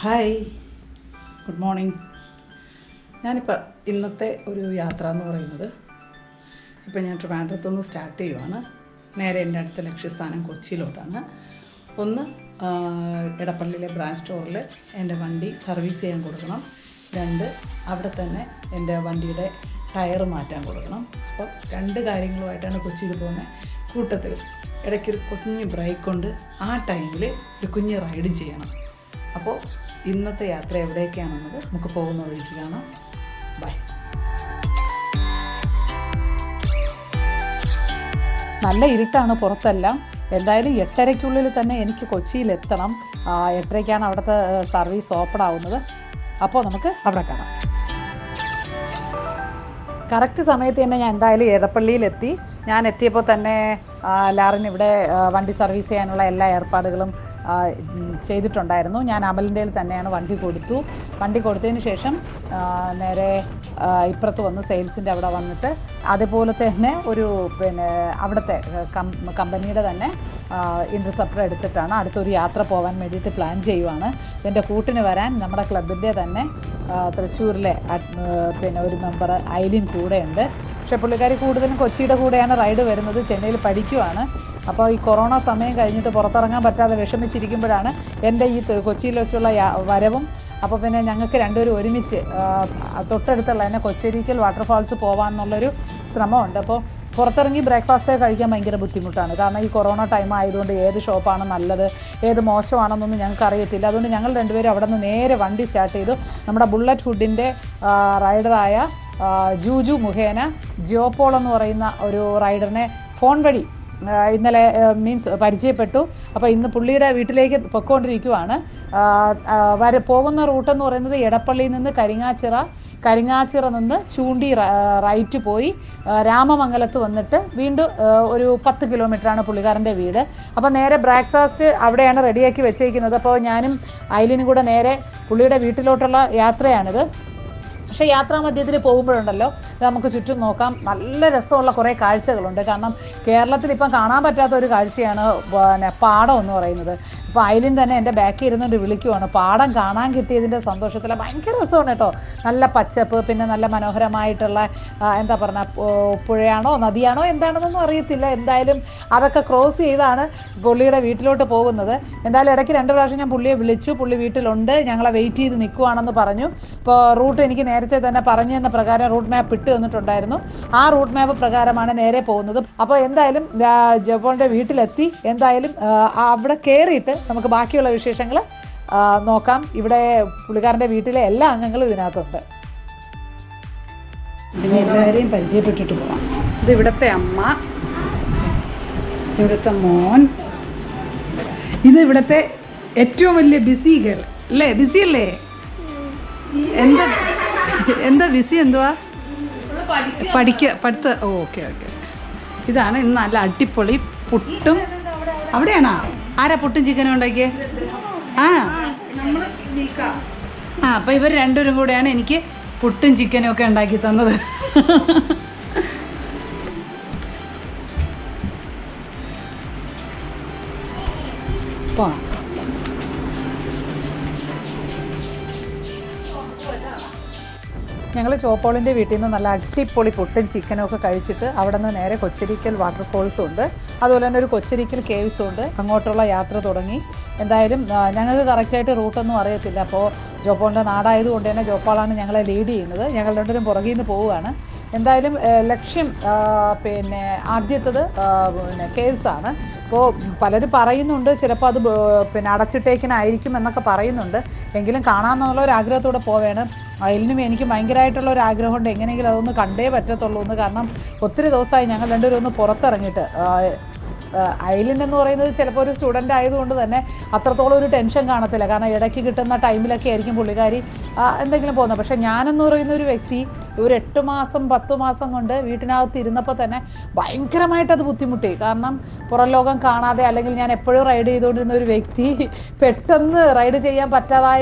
Hi, good morning. ഞാനിപ്പോൾ ഇന്നത്തെ ഒരു യാത്ര എന്ന് പറയുന്നത്, ഇപ്പോൾ ഞാൻ ട്രിവാൻഡ്രത്തുനിന്ന് സ്റ്റാർട്ട് ചെയ്യുവാണ്. നേരെ എൻ്റെ അടുത്ത ലക്ഷ്യസ്ഥാനം കൊച്ചിയിലോട്ടാണ്. ഒന്ന്, എടപ്പള്ളിയിലെ ബ്രാഞ്ച് സ്റ്റോറിൽ എൻ്റെ വണ്ടി സർവീസ് ചെയ്യാൻ കൊടുക്കണം. രണ്ട്, അവിടെ തന്നെ എൻ്റെ വണ്ടിയുടെ ടയർ മാറ്റാൻ കൊടുക്കണം. അപ്പോൾ രണ്ട് കാര്യങ്ങളുമായിട്ടാണ് കൊച്ചിയിൽ പോകുന്നത്. കൂട്ടത്തിൽ ഇടയ്ക്കൊരു കുഞ്ഞ് ബ്രേക്കുണ്ട്. ആ ടൈമിൽ ഒരു കുഞ്ഞ് റൈഡ് ചെയ്യണം. അപ്പോൾ ഇന്നത്തെ യാത്ര എവിടേക്കാണെന്നത് നമുക്ക് പോകുന്ന വഴിക്ക് കാണാം. ബൈ. നല്ല ഇരുട്ടാണ് പുറത്തെല്ലാം. എന്തായാലും 8:30-ക്കുള്ളിൽ തന്നെ എനിക്ക് കൊച്ചിയിലെത്തണം. 8:30-ക്കാണ് അവിടുത്തെ സർവീസ് ഓപ്പൺ ആവുന്നത്. അപ്പോൾ നമുക്ക് അവിടെ കാണാം. കറക്റ്റ് സമയത്ത് തന്നെ ഞാൻ എന്തായാലും എടപ്പള്ളിയിലെത്തി. ഞാൻ എത്തിയപ്പോൾ തന്നെ ലാറിന് ഇവിടെ വണ്ടി സർവീസ് ചെയ്യാനുള്ള എല്ലാ ഏർപ്പാടുകളും ചെയ്തിട്ടുണ്ടായിരുന്നു. ഞാൻ അമലിൻ്റെയിൽ തന്നെയാണ് വണ്ടി കൊടുത്തു. വണ്ടി കൊടുത്തതിന് ശേഷം നേരെ ഇപ്പുറത്ത് വന്ന് സെയിൽസിൻ്റെ അവിടെ വന്നിട്ട് അതുപോലെ തന്നെ ഒരു അവിടുത്തെ കമ്പനിയുടെ തന്നെ ഇൻ്റർസെപ്റ്റർ എടുത്തിട്ടാണ് അടുത്തൊരു യാത്ര പോകാൻ വേണ്ടിയിട്ട് പ്ലാൻ ചെയ്യുവാണ്. എൻ്റെ കൂട്ടിന് വരാൻ നമ്മുടെ ക്ലബിൻ്റെ തന്നെ തൃശ്ശൂരിലെ ഒരു മെമ്പർ ഐലിൻ കൂടെയുണ്ട്. പക്ഷേ പുള്ളിക്കാരി കൂടുതലും കൊച്ചിയുടെ കൂടെയാണ് റൈഡ് വരുന്നത്. ചെന്നൈയിൽ പഠിക്കുവാണ്. അപ്പോൾ ഈ കൊറോണ സമയം കഴിഞ്ഞിട്ട് പുറത്തിറങ്ങാൻ പറ്റാതെ വിഷമിച്ചിരിക്കുമ്പോഴാണ് എൻ്റെ ഈ കൊച്ചിയിലേക്കുള്ള വരവും. അപ്പോൾ പിന്നെ ഞങ്ങൾക്ക് രണ്ടുപേരും ഒരുമിച്ച് തൊട്ടടുത്തുള്ള തന്നെ കൊച്ചേരിക്കൽ വാട്ടർഫാൾസ് പോകാമെന്നുള്ളൊരു ശ്രമമുണ്ട്. അപ്പോൾ പുറത്തിറങ്ങി ബ്രേക്ക്ഫാസ്റ്റ് കഴിക്കാൻ ഭയങ്കര ബുദ്ധിമുട്ടാണ്. കാരണം ഈ കൊറോണ ടൈം ആയതുകൊണ്ട് ഏത് ഷോപ്പാണ് നല്ലത്, ഏത് മോശമാണെന്നൊന്നും ഞങ്ങൾക്ക് അറിയത്തില്ല. അതുകൊണ്ട് ഞങ്ങൾ രണ്ടുപേരും അവിടെ നിന്ന് നേരെ വണ്ടി സ്റ്റാർട്ട് ചെയ്തു. നമ്മുടെ ബുള്ളറ്റ് ഹുഡിൻ്റെ റൈഡറായ ജൂജു മുഖേന ജിയോപോൾ എന്ന് പറയുന്ന ഒരു റൈഡറിനെ ഫോൺ വഴി ഇന്നലെ പരിചയപ്പെട്ടു. അപ്പോൾ ഇന്ന് പുള്ളിയുടെ വീട്ടിലേക്ക് പൊയ്ക്കൊണ്ടിരിക്കുവാണ്. പോകുന്ന റൂട്ടെന്ന് പറയുന്നത് എടപ്പള്ളിയിൽ നിന്ന് കരിങ്ങാച്ചിറ നിന്ന് ചൂണ്ടി റൈറ്റ് പോയി രാമമംഗലത്ത് വന്നിട്ട് വീണ്ടും ഒരു 10 കിലോമീറ്ററാണ് പുള്ളിക്കാരൻ്റെ വീട്. അപ്പോൾ നേരെ ബ്രേക്ക്ഫാസ്റ്റ് അവിടെയാണ് റെഡിയാക്കി വെച്ചേക്കുന്നത്. അപ്പോൾ ഞാനും ഐലിനും കൂടെ നേരെ പുള്ളിയുടെ വീട്ടിലോട്ടുള്ള യാത്രയാണിത്. പക്ഷേ യാത്രാമധ്യത്തിൽ പോകുമ്പോഴുണ്ടല്ലോ നമുക്ക് ചുറ്റും നോക്കാം. നല്ല രസമുള്ള കുറേ കാഴ്ചകളുണ്ട്. കാരണം കേരളത്തിൽ ഇപ്പം കാണാൻ പറ്റാത്ത ഒരു കാഴ്ചയാണ് പാടം എന്ന് പറയുന്നത്. ഇപ്പോൾ ഐലിൻ തന്നെ എൻ്റെ ബാക്കിൽ ഇരുന്നുകൊണ്ട് വിളിക്കുവാണ്. പാടം കാണാൻ കിട്ടിയതിൻ്റെ സന്തോഷത്തിൽ ഭയങ്കര രസമാണ് കേട്ടോ. നല്ല പച്ചപ്പ്, പിന്നെ നല്ല മനോഹരമായിട്ടുള്ള എന്താ പറഞ്ഞാൽ പുഴയാണോ നദിയാണോ എന്താണെന്നൊന്നും അറിയത്തില്ല. എന്തായാലും അതൊക്കെ ക്രോസ് ചെയ്താണ് പുള്ളിയുടെ വീട്ടിലോട്ട് പോകുന്നത്. എന്തായാലും ഇടയ്ക്ക് 2 പ്രാവശ്യം ഞാൻ പുള്ളിയെ വിളിച്ചു. പുള്ളി വീട്ടിലുണ്ട്, ഞങ്ങളെ വെയിറ്റ് ചെയ്ത് നിൽക്കുവാണെന്ന് പറഞ്ഞു. ഇപ്പോൾ റൂട്ട് എനിക്ക് നേരത്തെ തന്നെ പറഞ്ഞു തന്ന പ്രകാരം റൂട്ട് മാപ്പ് ഇട്ട് തന്നിട്ടുണ്ടായിരുന്നു. ആ റൂട്ട് മാപ്പ് പ്രകാരമാണ് നേരെ പോകുന്നത്. അപ്പോൾ എന്തായാലും ജോപോളിൻ്റെ വീട്ടിലെത്തി. എന്തായാലും അവിടെ കയറിയിട്ട് നമുക്ക് ബാക്കിയുള്ള വിശേഷങ്ങൾ നോക്കാം. ഇവിടെ പുള്ളിക്കാരൻ്റെ വീട്ടിലെ എല്ലാ അംഗങ്ങളും ഇതിനകത്തുണ്ട്. ഇതിനെ എല്ലാവരെയും പരിചയപ്പെട്ടിട്ട് പോകാം. ഇത് ഇവിടുത്തെ അമ്മ, ഇവിടുത്തെ മോൻ, ഇത് ഇവിടുത്തെ ഏറ്റവും വലിയ ബിസി ഗേൾ അല്ലേ? ബിസി അല്ലേ? എന്താ ബിസി? എന്തുവാ? പഠിത്ത. ഓക്കെ. ഇതാണ് ഇന്ന് നല്ല അടിപൊളി പുട്ടും. അവിടെയാണോ? ആരാ പുട്ടും ചിക്കനും ഉണ്ടാക്കിയത്? അപ്പോൾ ഇവർ രണ്ടുപേരും കൂടെയാണ് എനിക്ക് പുട്ടും ചിക്കനും ഒക്കെ ഉണ്ടാക്കി തന്നത്. പോകാം. ഞങ്ങൾ ചോപ്പോളിൻ്റെ വീട്ടിൽ നിന്ന് നല്ല അടിപൊളി പുട്ടും ചിക്കനും ഒക്കെ കഴിച്ചിട്ട് അവിടെ നിന്ന് നേരെ കൊച്ചരിക്കൽ വാട്ടർഫോൾസും ഉണ്ട്, അതുപോലെ തന്നെ ഒരു കൊച്ചരിക്കൽ കേവ്സും ഉണ്ട്. അങ്ങോട്ടുള്ള യാത്ര തുടങ്ങി. എന്തായാലും ഞങ്ങൾക്ക് കറക്റ്റായിട്ട് റൂട്ടൊന്നും അറിയത്തില്ല. അപ്പോൾ ജോപ്പോളിൻ്റെ നാടായതുകൊണ്ട് തന്നെ ജോപ്പാളാണ് ഞങ്ങളെ ലീഡ് ചെയ്യുന്നത്. ഞങ്ങൾ രണ്ടുപേരും പുറകിൽ നിന്ന് പോവുകയാണ്. എന്തായാലും ലക്ഷ്യം ആദ്യത്തത് കേവ്സാണ്. അപ്പോൾ പലരും പറയുന്നുണ്ട് ചിലപ്പോൾ അത് അടച്ചിട്ടേക്കിനായിരിക്കും എന്നൊക്കെ പറയുന്നുണ്ട്. എങ്കിലും കാണാമെന്നുള്ള ഒരു ആഗ്രഹത്തോടെ പോവുകയാണ്. അതിലും എനിക്ക് ഭയങ്കരമായിട്ടുള്ള ഒരു ആഗ്രഹമുണ്ട്, എങ്ങനെയെങ്കിലും അതൊന്ന് കണ്ടേ പറ്റത്തുള്ളൂ എന്ന്. കാരണം ഒത്തിരി ദിവസമായി ഞങ്ങൾ രണ്ടുപേരും ഒന്ന് പുറത്തിറങ്ങിയിട്ട്. ഐലിൻ എന്ന് പറയുന്നത് ചിലപ്പോൾ ഒരു സ്റ്റുഡൻ്റ് ആയതുകൊണ്ട് തന്നെ അത്രത്തോളം ഒരു ടെൻഷൻ കാണത്തില്ല. കാരണം ഇടയ്ക്ക് കിട്ടുന്ന ടൈമിലൊക്കെ ആയിരിക്കും പുള്ളിക്കാരി എന്തെങ്കിലും പോകുന്നത്. പക്ഷേ ഞാനെന്ന് പറയുന്ന ഒരു വ്യക്തി ഒരു 8 മാസം 10 മാസം കൊണ്ട് വീട്ടിനകത്ത് ഇരുന്നപ്പോൾ തന്നെ ഭയങ്കരമായിട്ടത് ബുദ്ധിമുട്ടി. കാരണം പുറം ലോകം കാണാതെ, അല്ലെങ്കിൽ ഞാൻ എപ്പോഴും റൈഡ് ചെയ്തുകൊണ്ടിരുന്ന ഒരു വ്യക്തി പെട്ടെന്ന് റൈഡ് ചെയ്യാൻ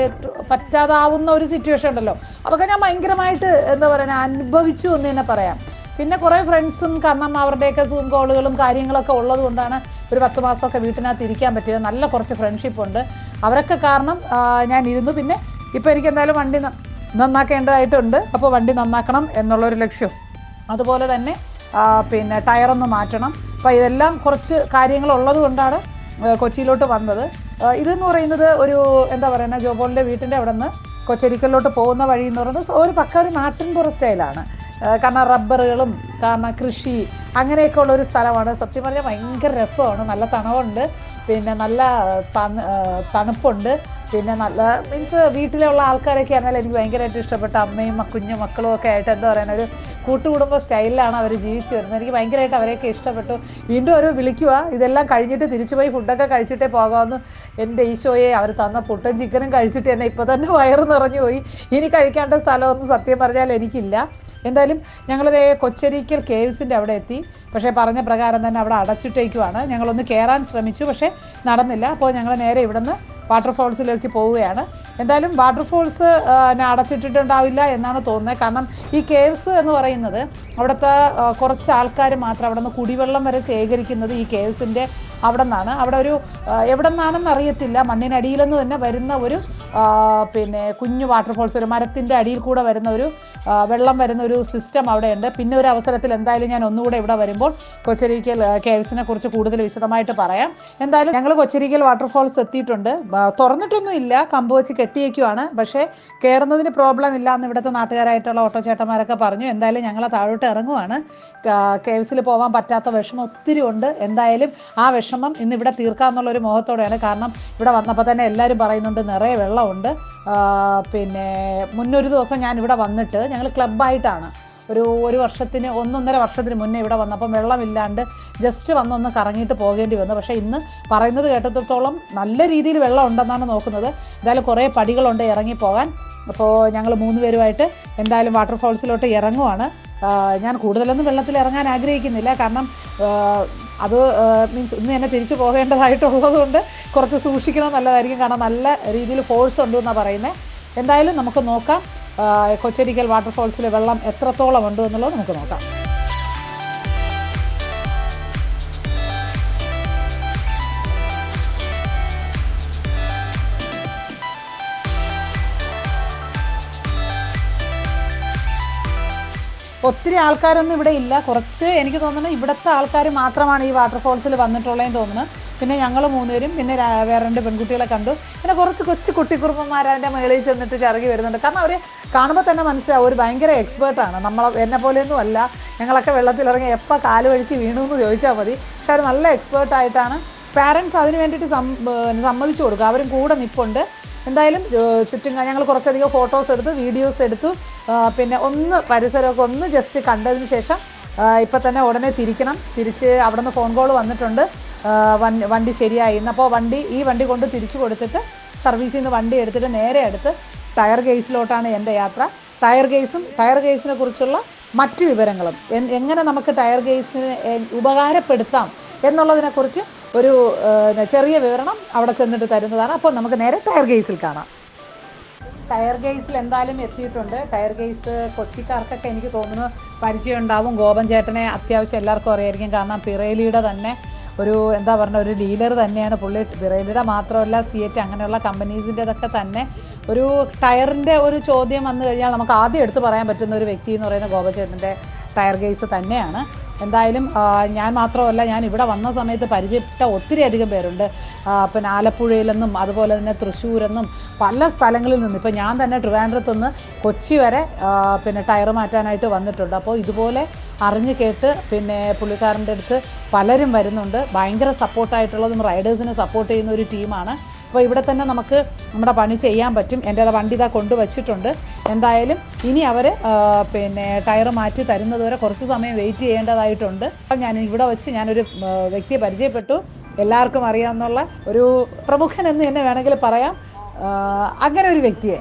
പറ്റാതാവുന്ന ഒരു സിറ്റുവേഷൻ ഉണ്ടല്ലോ. അതൊക്കെ ഞാൻ ഭയങ്കരമായിട്ട് എന്താ പറയുക അനുഭവിച്ചു എന്ന് തന്നെ പറയാം. പിന്നെ കുറേ ഫ്രണ്ട്സും, കാരണം അവരുടെയൊക്കെ സൂം കോളുകളും കാര്യങ്ങളൊക്കെ ഉള്ളത് കൊണ്ടാണ് ഒരു 10 മാസമൊക്കെ വീട്ടിനകത്ത് ഇരിക്കാൻ പറ്റിയത്. നല്ല കുറച്ച് ഫ്രണ്ട്ഷിപ്പുണ്ട്. അവരൊക്കെ കാരണം ഞാൻ ഇരുന്നു. പിന്നെ ഇപ്പോൾ എനിക്ക് എന്തായാലും വണ്ടി നന്നാക്കേണ്ടതായിട്ടുണ്ട്. അപ്പോൾ വണ്ടി നന്നാക്കണം എന്നുള്ളൊരു ലക്ഷ്യം. അതുപോലെ തന്നെ പിന്നെ ടയറൊന്ന് മാറ്റണം. അപ്പോൾ ഇതെല്ലാം കുറച്ച് കാര്യങ്ങളുള്ളത് കൊണ്ടാണ് കൊച്ചിയിലോട്ട് വന്നത്. ഇതെന്ന് പറയുന്നത് ഒരു എന്താ പറയുക, ജോബോളിൻ്റെ വീട്ടിൻ്റെ അവിടെ നിന്ന് കൊച്ചരിക്കലിലോട്ട് പോകുന്ന വഴി എന്ന് പറയുന്നത് ഒരു നാട്ടിൻപുറ സ്റ്റൈലാണ്. കാരണം റബ്ബറുകളും കാരണം കൃഷി അങ്ങനെയൊക്കെ ഉള്ളൊരു സ്ഥലമാണ്. സത്യം പറഞ്ഞാൽ ഭയങ്കര രസമാണ്. നല്ല തണവുണ്ട്, പിന്നെ നല്ല തണുപ്പുണ്ട്, പിന്നെ നല്ല മീൻസ് വീട്ടിലുള്ള ആൾക്കാരൊക്കെ ആണെങ്കിൽ എനിക്ക് ഭയങ്കരമായിട്ട് ഇഷ്ടപ്പെട്ട അമ്മയും കുഞ്ഞു മക്കളും ഒക്കെ ആയിട്ട് എന്താ പറയുക, ഒരു കൂട്ടുകുടുംബ സ്റ്റൈലിലാണ് അവർ ജീവിച്ചു വരുന്നത്. എനിക്ക് ഭയങ്കരമായിട്ട് അവരെയൊക്കെ ഇഷ്ടപ്പെട്ടു. വീണ്ടും അവർ വിളിക്കുക, ഇതെല്ലാം കഴിഞ്ഞിട്ട് തിരിച്ചു പോയി ഫുഡൊക്കെ കഴിച്ചിട്ടേ പോകാമെന്ന്. എൻ്റെ ഈശോയെ, അവർ തന്ന പുട്ടും ചിക്കനും കഴിച്ചിട്ട് തന്നെ ഇപ്പോൾ തന്നെ വയറ് നിറഞ്ഞു പോയി. ഇനി കഴിക്കേണ്ട സ്ഥലമൊന്നും സത്യം പറഞ്ഞാൽ എനിക്കില്ല. എന്തായാലും ഞങ്ങളിത് കൊച്ചരിക്കൽ കേവ്സിൻ്റെ അവിടെ എത്തി. പക്ഷേ പറഞ്ഞ പ്രകാരം തന്നെ അവിടെ അടച്ചിട്ടേക്കുവാണ്. ഞങ്ങളൊന്ന് കയറാൻ ശ്രമിച്ചു, പക്ഷേ നടന്നില്ല. അപ്പോൾ ഞങ്ങൾ നേരെ ഇവിടുന്ന് വാട്ടർഫോൾസിലേക്ക് പോവുകയാണ്. എന്തായാലും വാട്ടർഫോൾസ് അടച്ചിട്ടിട്ടുണ്ടാവില്ല എന്നാണ് തോന്നുന്നത്. കാരണം ഈ കേവ്സ് എന്ന് പറയുന്നത് അവിടുത്തെ കുറച്ച് ആൾക്കാർ മാത്രം അവിടെ നിന്ന് കുടിവെള്ളം വരെ ശേഖരിക്കുന്നത് ഈ കേവ്സിൻ്റെ അവിടെ നിന്നാണ്. അവിടെ ഒരു എവിടെ നിന്നാണെന്ന് അറിയത്തില്ല, മണ്ണിനടിയിലെന്ന് തന്നെ വരുന്ന ഒരു പിന്നെ കുഞ്ഞു വാട്ടർഫോൾസ്, ഒരു മരത്തിൻ്റെ അടിയിൽ കൂടെ വരുന്ന ഒരു വെള്ളം വരുന്ന ഒരു സിസ്റ്റം അവിടെയുണ്ട്. പിന്നെ ഒരു അവസരത്തിൽ എന്തായാലും ഞാൻ ഒന്നുകൂടെ ഇവിടെ വരുമ്പോൾ കൊച്ചരിക്കൽ കേവ്സിനെ കുറിച്ച് കൂടുതൽ വിശദമായിട്ട് പറയാം. എന്തായാലും ഞങ്ങൾ കൊച്ചരിക്കൽ വാട്ടർഫോൾസ് എത്തിയിട്ടുണ്ട്. തുറന്നിട്ടൊന്നും ഇല്ല, കമ്പ് വെച്ച് കെട്ടിയേക്കുവാണ്. പക്ഷേ കയറുന്നതിന് പ്രോബ്ലം ഇല്ല എന്ന് ഇവിടുത്തെ നാട്ടുകാരായിട്ടുള്ള ഓട്ടോ ചേട്ടന്മാരൊക്കെ പറഞ്ഞു. എന്തായാലും ഞങ്ങൾ താഴോട്ട് ഇറങ്ങുവാണ്. കേവ്സിൽ പോകാൻ പറ്റാത്ത വിഷമം ഒത്തിരി ഉണ്ട്. എന്തായാലും ആ വിഷമം ഇന്ന് ഇവിടെ തീർക്കാമെന്നുള്ളൊരു മോഹത്തോടെയാണ്. കാരണം ഇവിടെ വന്നപ്പോൾ തന്നെ എല്ലാവരും പറയുന്നുണ്ട് നിറയെ വെള്ളമുണ്ട്. പിന്നെ മുന്നൊരു ദിവസം ഞാൻ ഇവിടെ വന്നിട്ട് ഞങ്ങൾ ക്ലബ്ബായിട്ടാണ് ഒരു വർഷത്തിന് 1.5 വർഷത്തിന് മുന്നേ ഇവിടെ വന്നപ്പം വെള്ളമില്ലാണ്ട് ജസ്റ്റ് വന്നൊന്ന് കറങ്ങിയിട്ട് പോകേണ്ടി വന്നു. പക്ഷേ ഇന്ന് പറയുന്നത് കേട്ടത്തോളം നല്ല രീതിയിൽ വെള്ളം ഉണ്ടെന്നാണ് നോക്കുന്നത്. എന്തായാലും കുറേ പടികളുണ്ട് ഇറങ്ങിപ്പോകാൻ. അപ്പോൾ ഞങ്ങൾ 3 പേരുമായിട്ട് എന്തായാലും വാട്ടർഫോൾസിലോട്ട് ഇറങ്ങുവാണ്. ഞാൻ കൂടുതലൊന്നും വെള്ളത്തിൽ ഇറങ്ങാൻ ആഗ്രഹിക്കുന്നില്ല. കാരണം അത് മീൻസ് ഇന്ന് തന്നെ തിരിച്ചു പോകേണ്ടതായിട്ടുള്ളത് കൊണ്ട് കുറച്ച് സൂക്ഷിക്കണം നല്ലതായിരിക്കും. കാരണം നല്ല രീതിയിൽ ഫോഴ്സ് ഉണ്ടെന്നാണ് പറയുന്നത്. എന്തായാലും നമുക്ക് നോക്കാം കൊച്ചരിക്കൽ വാട്ടർഫോൾസിൽ വെള്ളം എത്രത്തോളം ഉണ്ട് എന്നുള്ളത് നമുക്ക് നോക്കാം. ഒത്തിരി ആൾക്കാരൊന്നും ഇവിടെ ഇല്ല. കുറച്ച് എനിക്ക് തോന്നുന്നു ഇവിടുത്തെ ആൾക്കാർ മാത്രമാണ് ഈ വാട്ടർഫോൾസിൽ വന്നിട്ടുള്ളതെന്ന് തോന്നുന്നു. പിന്നെ ഞങ്ങൾ 3 പേരും പിന്നെ വേറെ 2 പെൺകുട്ടികളെ കണ്ടു. പിന്നെ കുറച്ച് കൊച്ചു കുട്ടിക്കുറുമ്പന്മാർ അതിൻ്റെ മേളിൽ ചെന്നിട്ട് ചിറകി വരുന്നുണ്ട്. കാരണം അവർ കാണുമ്പോൾ തന്നെ മനസ്സിലാവും ഒരു ഭയങ്കര എക്സ്പേർട്ടാണ്. എന്നെ പോലെയൊന്നും അല്ല. ഞങ്ങളൊക്കെ വെള്ളത്തിലിറങ്ങി എപ്പോൾ കാല് വഴിക്ക് വീണു എന്ന് ചോദിച്ചാൽ മതി. പക്ഷെ അവർ നല്ല എക്സ്പേർട്ടായിട്ടാണ്. പാരൻസ് അതിന് വേണ്ടിയിട്ട് സമ്മതിച്ചു കൊടുക്കുക. അവരും കൂടെ നിൽപ്പുണ്ട്. എന്തായാലും ചുറ്റും ഞങ്ങൾ കുറച്ചധികം ഫോട്ടോസ് എടുത്തു, വീഡിയോസ് എടുത്തു. പിന്നെ പരിസരമൊക്കെ ഒന്ന് ജസ്റ്റ് കണ്ടതിന് ശേഷം ഇപ്പം തന്നെ ഉടനെ തിരിച്ച് അവിടെ നിന്ന് ഫോൺ കോൾ വന്നിട്ടുണ്ട്. വണ്ടി ശരിയായി. അപ്പോൾ ഈ വണ്ടി കൊണ്ട് തിരിച്ചു കൊടുത്തിട്ട് സർവീസിൽ നിന്ന് വണ്ടി എടുത്തിട്ട് നേരെ അടുത്ത് ടയർ ഗേസിലോട്ടാണ് എൻ്റെ യാത്ര. ടയർ ഗേസിനെ കുറിച്ചുള്ള മറ്റു വിവരങ്ങളും എങ്ങനെ നമുക്ക് ടയർ ഗേസിനെ ഉപകാരപ്പെടുത്താം എന്നുള്ളതിനെക്കുറിച്ച് ഒരു ചെറിയ വിവരണം അവിടെ ചെന്നിട്ട് തരുന്നതാണ്. അപ്പോൾ നമുക്ക് നേരെ ടയർ ഗേസിൽ കാണാം. ടയർ ഗേസിൽ എന്തായാലും എത്തിയിട്ടുണ്ട്. ടയർ ഗേസ് കൊച്ചിക്കാർക്കൊക്കെ എനിക്ക് തോന്നുന്നു പരിചയം ഉണ്ടാവും. ഗോപൻ ചേട്ടനെ അത്യാവശ്യം എല്ലാവർക്കും അറിയായിരിക്കും. കാരണം പിറേലിയുടെ തന്നെ ഒരു എന്താ പറയുക ഒരു ലീഡർ തന്നെയാണ് പുള്ളി. പിറേലിയുടെ മാത്രമല്ല സിയറ്റ് അങ്ങനെയുള്ള കമ്പനീസിൻ്റെതൊക്കെ തന്നെ ഒരു ടയറിൻ്റെ ഒരു ചോദ്യം വന്നു കഴിഞ്ഞാൽ നമുക്ക് ആദ്യം എടുത്ത് പറയാൻ പറ്റുന്ന ഒരു വ്യക്തി എന്ന് പറയുന്ന ഗോപൻ ചേട്ടൻ്റെ ടയർ ഗേസ് തന്നെയാണ്. എന്തായാലും ഞാൻ മാത്രമല്ല, ഞാൻ ഇവിടെ വന്ന സമയത്ത് പരിചയപ്പെട്ട ഒത്തിരി അധികം പേരുണ്ട്. പിന്നെ ആലപ്പുഴയിലെന്നും അതുപോലെ തന്നെ തൃശ്ശൂരെന്നും പല സ്ഥലങ്ങളിൽ നിന്ന്. ഇപ്പോൾ ഞാൻ തന്നെ ട്രിവാൻഡ്രത്ത് നിന്ന് കൊച്ചി വരെ പിന്നെ ടയർ മാറ്റാനായിട്ട് വന്നിട്ടുണ്ട്. അപ്പോൾ ഇതുപോലെ അറിഞ്ഞ് കേട്ട് പിന്നെ പുള്ളിക്കാരൻ്റെ അടുത്ത് പലരും വരുന്നുണ്ട്. ഭയങ്കര സപ്പോർട്ടായിട്ടുള്ളതും റൈഡേഴ്സിനെ സപ്പോർട്ട് ചെയ്യുന്ന ഒരു ടീമാണ്. അപ്പോൾ ഇവിടെ തന്നെ നമുക്ക് നമ്മുടെ പണി ചെയ്യാൻ പറ്റും. എൻ്റെ വണ്ടി ഇതാ കൊണ്ടുവച്ചിട്ടുണ്ട്. എന്തായാലും ഇനി അവർ പിന്നെ ടയർ മാറ്റി തരുന്നതുവരെ കുറച്ച് സമയം വെയിറ്റ് ചെയ്യേണ്ടതായിട്ടുണ്ട്. ഞാൻ ഇവിടെ വെച്ച് ഞാനൊരു വ്യക്തിയെ പരിചയപ്പെട്ടു. എല്ലാവർക്കും അറിയാവുന്ന ഒരു പ്രമുഖൻ എന്ന് തന്നെ വേണമെങ്കിൽ പറയാം. അങ്ങനെ ഒരു വ്യക്തിയെ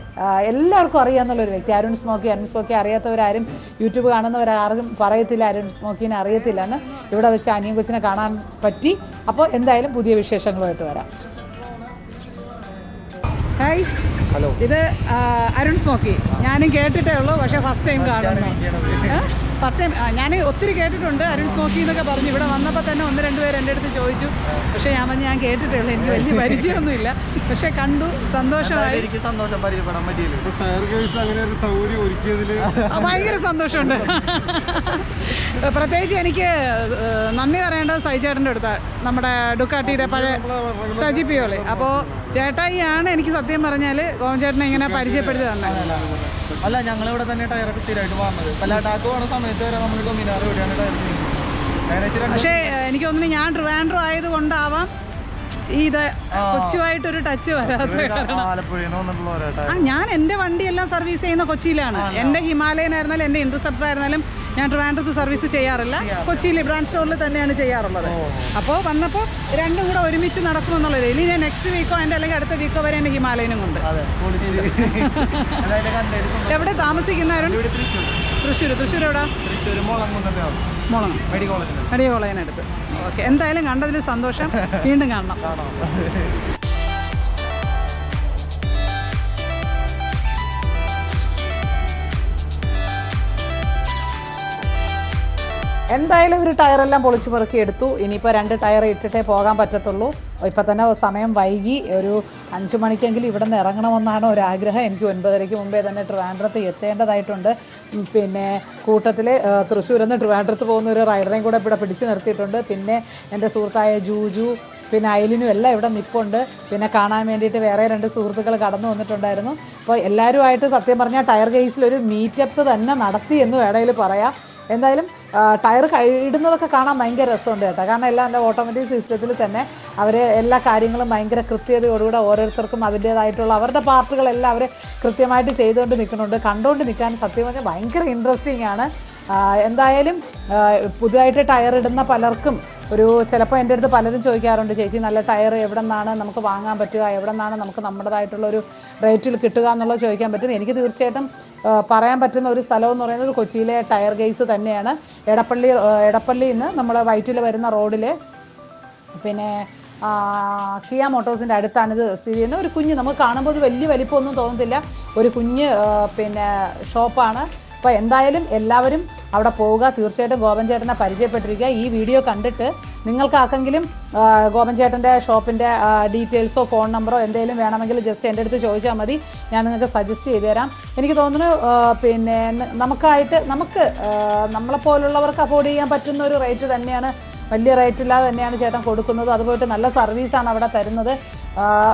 എല്ലാവർക്കും അറിയാമെന്നുള്ളൊരു വ്യക്തി, അരുൺ സ്മോക്കി അറിയാത്തവരാരും യൂട്യൂബ് കാണുന്നവരാരും പറയത്തില്ല അരുൺ സ്മോക്കിനെ അറിയത്തില്ലെന്ന്. ഇവിടെ വെച്ച് അനിയൻ കൊച്ചിനെ കാണാൻ പറ്റി. അപ്പോൾ എന്തായാലും പുതിയ വിശേഷങ്ങളുമായിട്ട് വരാം. ഹായ്, ഹലോ, ഇത് അരുൺ സ്മോക്കി. ഞാനും കേട്ടിട്ടേ ഉള്ളൂ, പക്ഷേ ഫസ്റ്റ് ടൈം കാണുന്നു. ഫസ്റ്റ് ടൈം ഞാൻ ഒത്തിരി കേട്ടിട്ടുണ്ട് അരുൺ സ്മോക്കി എന്നൊക്കെ പറഞ്ഞു. ഇവിടെ വന്നപ്പോൾ തന്നെ 1-2 പേര് എൻ്റെ അടുത്ത് ചോദിച്ചു. പക്ഷേ ഞാൻ കേട്ടിട്ടേ ഉള്ളൂ, എനിക്ക് വലിയ പരിചയമൊന്നുമില്ല. പക്ഷേ കണ്ടു, സന്തോഷമായി. എനിക്ക് സന്തോഷം പരിചയപ്പെടാൻ പറ്റിയില്ല. ഭയങ്കര സന്തോഷമുണ്ട്. പ്രത്യേകിച്ച് എനിക്ക് നന്ദി പറയേണ്ടത് സൈചേട്ടൻ്റെ അടുത്താണ്, നമ്മുടെ ഡുക്കാട്ടിയുടെ പഴയ സജി പിയോളി. അപ്പോൾ ചേട്ടായിയാണ് എനിക്ക് സത്യം പറഞ്ഞാൽ ഗോവൻചേട്ടനെ ഇങ്ങനെ പരിചയപ്പെടുത്തി തന്നെ. അല്ല, ഞങ്ങളിവിടെ തന്നെ ടയറൊക്കെ സ്ഥിരമായിട്ട് വാങ്ങുന്നത്. പല്ലാട്ടാക്ക് പോകുന്ന സമയത്ത് വരെ നമ്മൾ ഡൊമിനാർ ഇവിടെയാണ് ടയർ ചെയ്യുന്നത്. പക്ഷേ എനിക്ക് തോന്നുന്നു ഞാൻ ട്രിവാൻഡ്രം ആയതുകൊണ്ടാവാം ഇത് കൊച്ചിയുമായിട്ടൊരു ടച്ച് വരാതെ. ഞാൻ എൻ്റെ വണ്ടിയെല്ലാം സർവീസ് ചെയ്യുന്ന കൊച്ചിയിലാണ്. എൻ്റെ ഹിമാലയൻ ആയിരുന്നാലും എൻ്റെ ഇൻ്റർസെപ്റ്റർ ആയിരുന്നാലും ഞാൻ ട്രിവാൻഡ്രത്ത് സർവീസ് ചെയ്യാറില്ല. കൊച്ചിയിൽ ബ്രാൻഡ് സ്റ്റോറിൽ തന്നെയാണ് ചെയ്യാറുള്ളത്. അപ്പോൾ വന്നപ്പോൾ രണ്ടും കൂടെ ഒരുമിച്ച് നടക്കുമെന്നുള്ളത്. ഇനി ഞാൻ നെക്സ്റ്റ് വീക്കോ എൻ്റെ അല്ലെങ്കിൽ അടുത്ത വീക്കോ വരെ എൻ്റെ ഹിമാലയനും കൊണ്ട്. എവിടെ താമസിക്കുന്നവരും? തൃശ്ശൂർ എവിടെ? മുളങ്ങ് മെഡിക്കൽ കോളേജിനടുത്ത്. ഓക്കെ, എന്തായാലും കണ്ടതിൽ സന്തോഷം. വീണ്ടും കാണണം. എന്തായാലും ഒരു ടയറെല്ലാം പൊളിച്ച് പെറുക്കി എടുത്തു. ഇനിയിപ്പോൾ 2 ടയർ ഇട്ടിട്ടേ പോകാൻ പറ്റത്തുള്ളൂ. ഇപ്പം തന്നെ സമയം വൈകി. ഒരു 5 മണിക്കെങ്കിലും ഇവിടെ നിന്ന് ഇറങ്ങണമെന്നാണ് ഒരാഗ്രഹം. എനിക്ക് 9:30 മുമ്പേ തന്നെ ട്രിവാൻഡ്രത്ത് എത്തേണ്ടതായിട്ടുണ്ട്. പിന്നെ കൂട്ടത്തിൽ തൃശ്ശൂരിൽ നിന്ന് ട്രിവാൻഡ്രത്ത് പോകുന്ന ഒരു റൈഡറേയും കൂടെ ഇവിടെ പിടിച്ച് നിർത്തിയിട്ടുണ്ട്. പിന്നെ എൻ്റെ സുഹൃത്തായ ജൂജു, പിന്നെ അയലിനും എല്ലാം ഇവിടെ നിൽപ്പുണ്ട്. പിന്നെ കാണാൻ വേണ്ടിയിട്ട് വേറെ 2 സുഹൃത്തുക്കൾ കടന്നു വന്നിട്ടുണ്ടായിരുന്നു. അപ്പോൾ എല്ലാവരുമായിട്ട് സത്യം പറഞ്ഞാൽ ടയർ കേസിലൊരു മീറ്റപ്പ് തന്നെ നടത്തി എന്ന് വേണമെങ്കിൽ പറയാം. എന്തായാലും ടയർ ഇടുന്നതൊക്കെ കാണാൻ ഭയങ്കര രസമുണ്ട് കേട്ടോ. കാരണം എല്ലാം എൻ്റെ ഓട്ടോമാറ്റിക് സിസ്റ്റത്തിൽ തന്നെ അവർ എല്ലാ കാര്യങ്ങളും ഭയങ്കര കൃത്യതയോടുകൂടെ ഓരോരുത്തർക്കും അതിൻ്റേതായിട്ടുള്ള അവരുടെ പാർട്ടുകളെല്ലാം അവർ കൃത്യമായിട്ട് ചെയ്തുകൊണ്ട് നിൽക്കുന്നുണ്ട്. കണ്ടുകൊണ്ട് നിൽക്കാൻ സത്യം പറഞ്ഞാൽ ഭയങ്കര ഇൻട്രസ്റ്റിംഗ് ആണ്. എന്തായാലും പുതുതായിട്ട് ടയർ ഇടുന്ന പലർക്കും ചിലപ്പോൾ എൻ്റെ അടുത്ത് പലരും ചോദിക്കാറുണ്ട്, ചേച്ചി നല്ല ടയർ എവിടെ നിന്നാണ് നമുക്ക് വാങ്ങാൻ പറ്റുക, എവിടെ നിന്നാണ് നമുക്ക് നമ്മുടേതായിട്ടുള്ളൊരു റേറ്റിൽ കിട്ടുക എന്നുള്ളത് ചോദിക്കാൻ പറ്റും. എനിക്ക് തീർച്ചയായിട്ടും പറയാൻ പറ്റുന്ന ഒരു സ്ഥലം എന്ന് പറയുന്നത് കൊച്ചിയിലെ ടയർ ഗേസ് തന്നെയാണ്. എടപ്പള്ളിയിൽ നിന്ന് നമ്മൾ വൈറ്റിൽ വരുന്ന റോഡിൽ പിന്നെ കിയ മോട്ടോഴ്സിൻ്റെ അടുത്താണിത് സ്ഥിതി ചെയ്യുന്നത്. ഒരു കുഞ്ഞ്, നമുക്ക് കാണുമ്പോൾ വലിയ വലിപ്പമൊന്നും തോന്നത്തില്ല, ഒരു കുഞ്ഞ് ഷോപ്പാണ്. അപ്പോൾ എന്തായാലും എല്ലാവരും അവിടെ പോവുക. തീർച്ചയായിട്ടും ഗോപൻ ചേട്ടനെ പരിചയപ്പെട്ടിരിക്കുക. ഈ വീഡിയോ കണ്ടിട്ട് നിങ്ങൾക്കാർക്കെങ്കിലും ഗോപൻ ചേട്ടൻ്റെ ഷോപ്പിൻ്റെ ഡീറ്റെയിൽസോ ഫോൺ നമ്പറോ എന്തെങ്കിലും വേണമെങ്കിൽ ജസ്റ്റ് എൻ്റെ അടുത്ത് ചോദിച്ചാൽ മതി, ഞാൻ നിങ്ങൾക്ക് സജസ്റ്റ് ചെയ്തു തരാം. എനിക്ക് തോന്നുന്നു പിന്നെ നമുക്ക് നമ്മളെപ്പോലുള്ളവർക്ക് അഫോർഡ് ചെയ്യാൻ പറ്റുന്ന ഒരു റേറ്റ് തന്നെയാണ്, വലിയ റേറ്റില്ലാതെ തന്നെയാണ് ചേട്ടൻ കൊടുക്കുന്നത്. അതുപോയിട്ട് നല്ല സർവീസാണ് അവിടെ തരുന്നത്.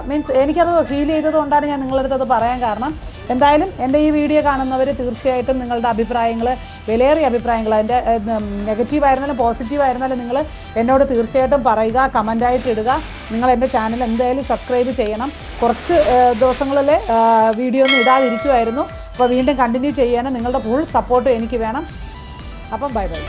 മീൻസ് എനിക്കത് ഫീൽ ചെയ്തത് കൊണ്ടാണ് ഞാൻ നിങ്ങളുടെ അടുത്ത് അത് പറയാൻ കാരണം. എന്തായാലും എൻ്റെ ഈ വീഡിയോ കാണുന്നവർ തീർച്ചയായിട്ടും നിങ്ങളുടെ അഭിപ്രായങ്ങൾ, വിലയേറിയ അഭിപ്രായങ്ങൾ, അതിൻ്റെ നെഗറ്റീവായിരുന്നാലും പോസിറ്റീവായിരുന്നാലും നിങ്ങൾ എന്നോട് തീർച്ചയായിട്ടും പറയുക, കമൻ്റായിട്ട് ഇടുക. നിങ്ങൾ എൻ്റെ ചാനൽ എന്തായാലും സബ്സ്ക്രൈബ് ചെയ്യണം. കുറച്ച് ദിവസങ്ങളിൽ വീഡിയോ ഒന്നും ഇടാതിരിക്കുമായിരുന്നു. അപ്പോൾ വീണ്ടും കണ്ടിന്യൂ ചെയ്യാനും നിങ്ങളുടെ ഫുൾ സപ്പോർട്ടും എനിക്ക് വേണം. അപ്പം ബൈ ബൈ.